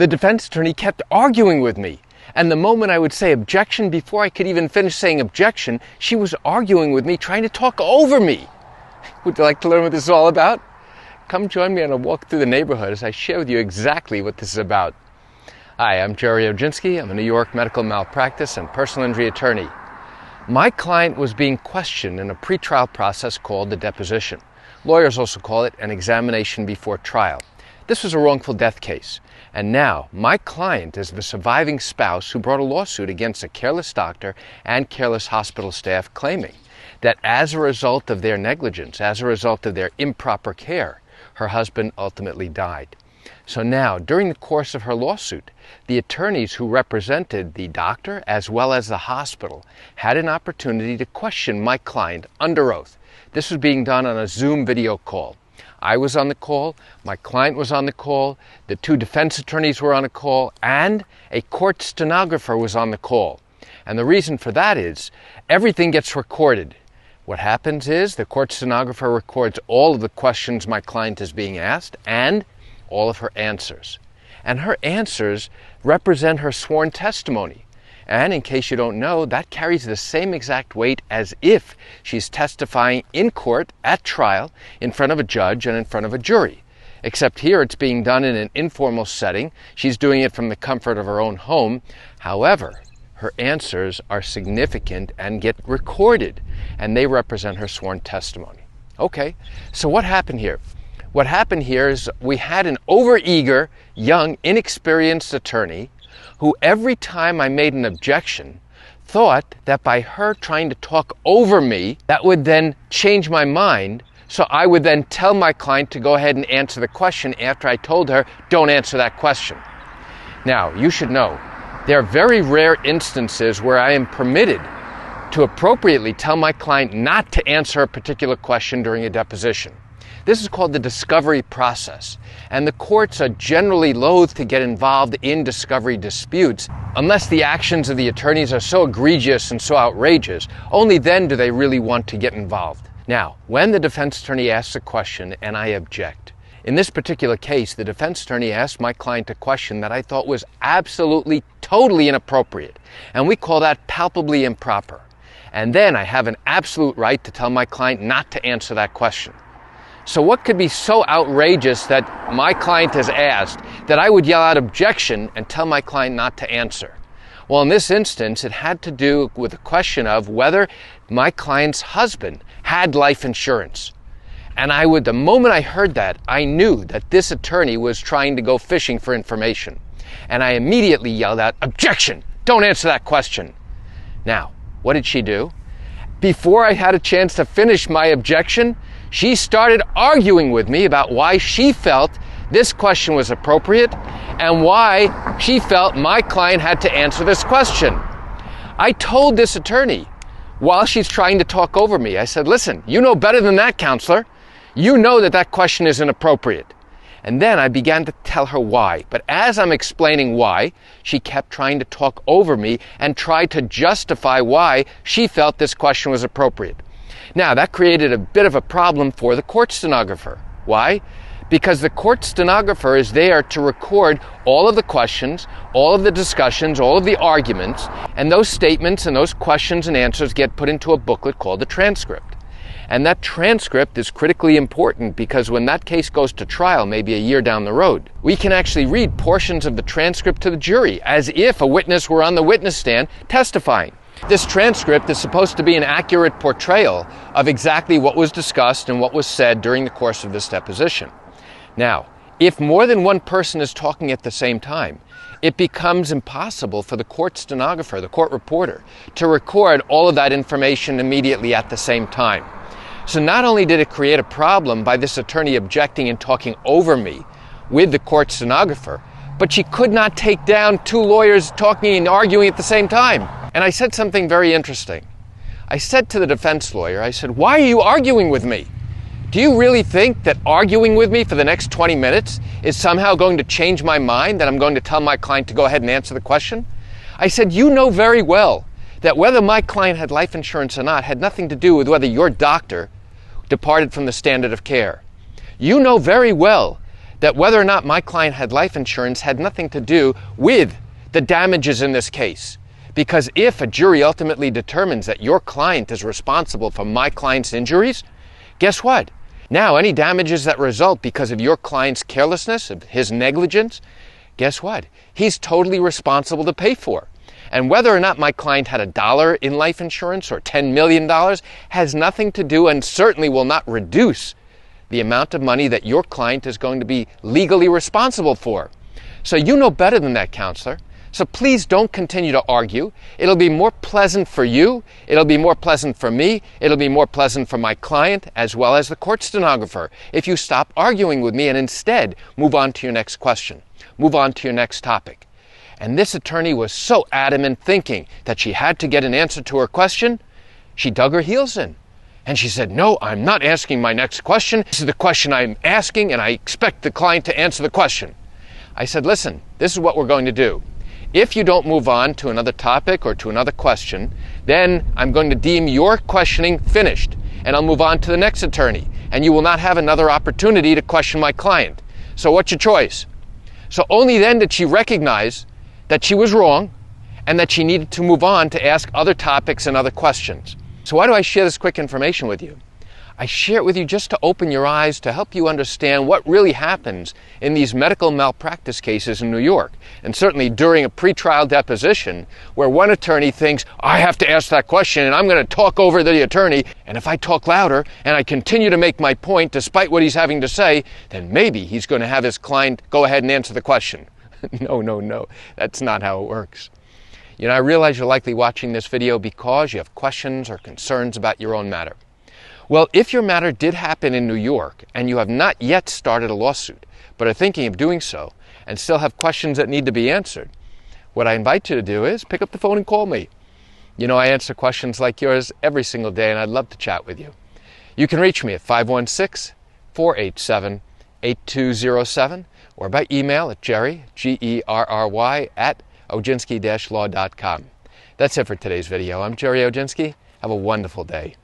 The defense attorney kept arguing with me. And the moment I would say objection, before I could even finish saying objection, she was arguing with me, trying to talk over me. Would you like to learn what this is all about? Come join me on a walk through the neighborhood as I share with you exactly what this is about. Hi, I'm Gerry Oginski. I'm a New York medical malpractice and personal injury attorney. My client was being questioned in a pretrial process called the deposition. Lawyers also call it an examination before trial. This was a wrongful death case. And now, my client is the surviving spouse who brought a lawsuit against a careless doctor and careless hospital staff, claiming that as a result of their negligence, as a result of their improper care, her husband ultimately died. So now, during the course of her lawsuit, the attorneys who represented the doctor as well as the hospital had an opportunity to question my client under oath. This was being done on a Zoom video call. I was on the call, my client was on the call, the two defense attorneys were on a call, and a court stenographer was on the call. And the reason for that is everything gets recorded. What happens is the court stenographer records all of the questions my client is being asked and all of her answers. And her answers represent her sworn testimony. And in case you don't know, that carries the same exact weight as if she's testifying in court at trial in front of a judge and in front of a jury. Except here it's being done in an informal setting. She's doing it from the comfort of her own home. However, her answers are significant and get recorded, and they represent her sworn testimony. Okay, so what happened here? What happened here is we had an overeager, young, inexperienced attorney who every time I made an objection thought that by her trying to talk over me, that would then change my mind, so I would then tell my client to go ahead and answer the question after I told her, don't answer that question. Now, you should know, there are very rare instances where I am permitted to appropriately tell my client not to answer a particular question during a deposition. This is called the discovery process, and the courts are generally loath to get involved in discovery disputes unless the actions of the attorneys are so egregious and so outrageous. Only then do they really want to get involved. Now, when the defense attorney asks a question and I object, in this particular case, the defense attorney asked my client a question that I thought was absolutely, totally inappropriate, and we call that palpably improper. And then I have an absolute right to tell my client not to answer that question. So what could be so outrageous that my client has asked that I would yell out objection and tell my client not to answer? Well, in this instance, it had to do with the question of whether my client's husband had life insurance. And the moment I heard that, I knew that this attorney was trying to go fishing for information. And I immediately yelled out, objection! Don't answer that question. Now, what did she do? Before I had a chance to finish my objection, she started arguing with me about why she felt this question was appropriate and why she felt my client had to answer this question. I told this attorney, while she's trying to talk over me, I said, listen, you know better than that, counselor. You know that that question is inappropriate. And then I began to tell her why. But as I'm explaining why, she kept trying to talk over me and tried to justify why she felt this question was appropriate. Now, that created a bit of a problem for the court stenographer. Why? Because the court stenographer is there to record all of the questions, all of the discussions, all of the arguments, and those statements and those questions and answers get put into a booklet called the transcript. And that transcript is critically important because when that case goes to trial, maybe a year down the road, we can actually read portions of the transcript to the jury as if a witness were on the witness stand testifying. This transcript is supposed to be an accurate portrayal of exactly what was discussed and what was said during the course of this deposition. Now, if more than one person is talking at the same time, it becomes impossible for the court stenographer, the court reporter, to record all of that information immediately at the same time. So not only did it create a problem by this attorney objecting and talking over me with the court stenographer, but she could not take down two lawyers talking and arguing at the same time. And I said something very interesting. I said to the defense lawyer, I said, why are you arguing with me? Do you really think that arguing with me for the next 20 minutes is somehow going to change my mind, that I'm going to tell my client to go ahead and answer the question? I said, you know very well that whether my client had life insurance or not had nothing to do with whether your doctor departed from the standard of care. You know very well that whether or not my client had life insurance had nothing to do with the damages in this case. Because if a jury ultimately determines that your client is responsible for my client's injuries, guess what? Now, any damages that result because of your client's carelessness, of his negligence, guess what? He's totally responsible to pay for. And whether or not my client had $1 in life insurance or $10 million has nothing to do and certainly will not reduce the amount of money that your client is going to be legally responsible for. So you know better than that, counselor. So please don't continue to argue. It'll be more pleasant for you. It'll be more pleasant for me. It'll be more pleasant for my client as well as the court stenographer if you stop arguing with me and instead move on to your next question. Move on to your next topic. And this attorney was so adamant, thinking that she had to get an answer to her question, she dug her heels in. And she said, no, I'm not asking my next question. This is the question I'm asking, and I expect the client to answer the question. I said, listen, this is what we're going to do. If you don't move on to another topic or to another question, then I'm going to deem your questioning finished, and I'll move on to the next attorney, and you will not have another opportunity to question my client. So what's your choice? So only then did she recognize that she was wrong and that she needed to move on to ask other topics and other questions. So why do I share this quick information with you? I share it with you just to open your eyes, to help you understand what really happens in these medical malpractice cases in New York. And certainly during a pretrial deposition where one attorney thinks, I have to ask that question and I'm going to talk over the attorney. And if I talk louder and I continue to make my point despite what he's having to say, then maybe he's going to have his client go ahead and answer the question. No. That's not how it works. You know, I realize you're likely watching this video because you have questions or concerns about your own matter. Well, if your matter did happen in New York and you have not yet started a lawsuit, but are thinking of doing so and still have questions that need to be answered, what I invite you to do is pick up the phone and call me. You know, I answer questions like yours every single day, and I'd love to chat with you. You can reach me at 516-487-8207 or by email at Gerry, Gerry, at Oginski-law.com. That's it for today's video. I'm Gerry Oginski. Have a wonderful day.